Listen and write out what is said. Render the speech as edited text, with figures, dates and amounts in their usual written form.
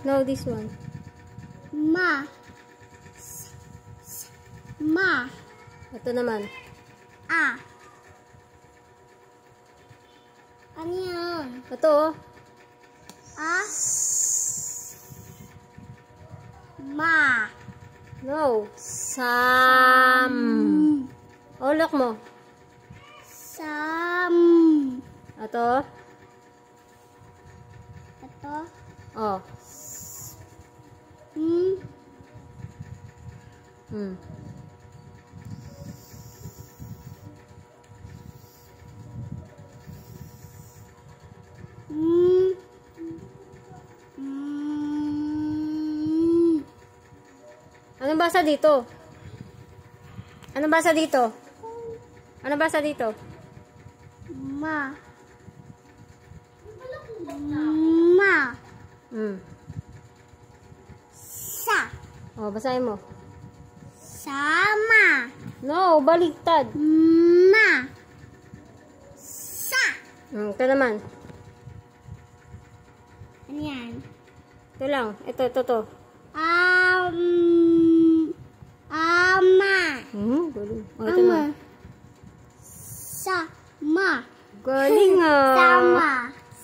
No, this one. Ma. Ma. Ito naman. A. Ano yan? Ito, oh. A. Ma. No. Sam. Ulok mo. Sam. Ito. Ito. Oh. Hmm. Hmm. Hmm. Hmm. Anong basa dito? Anong basa dito? Anong basa dito? Ma. Ma. Hmm. Sa. Oh, basahin mo. Sama. No, baliktad. Ma. Sa. Ito naman. Ano yan? Ito lang. Ito. Ama. Galing. Oh, ito na. Sama. Galing ah. Sama.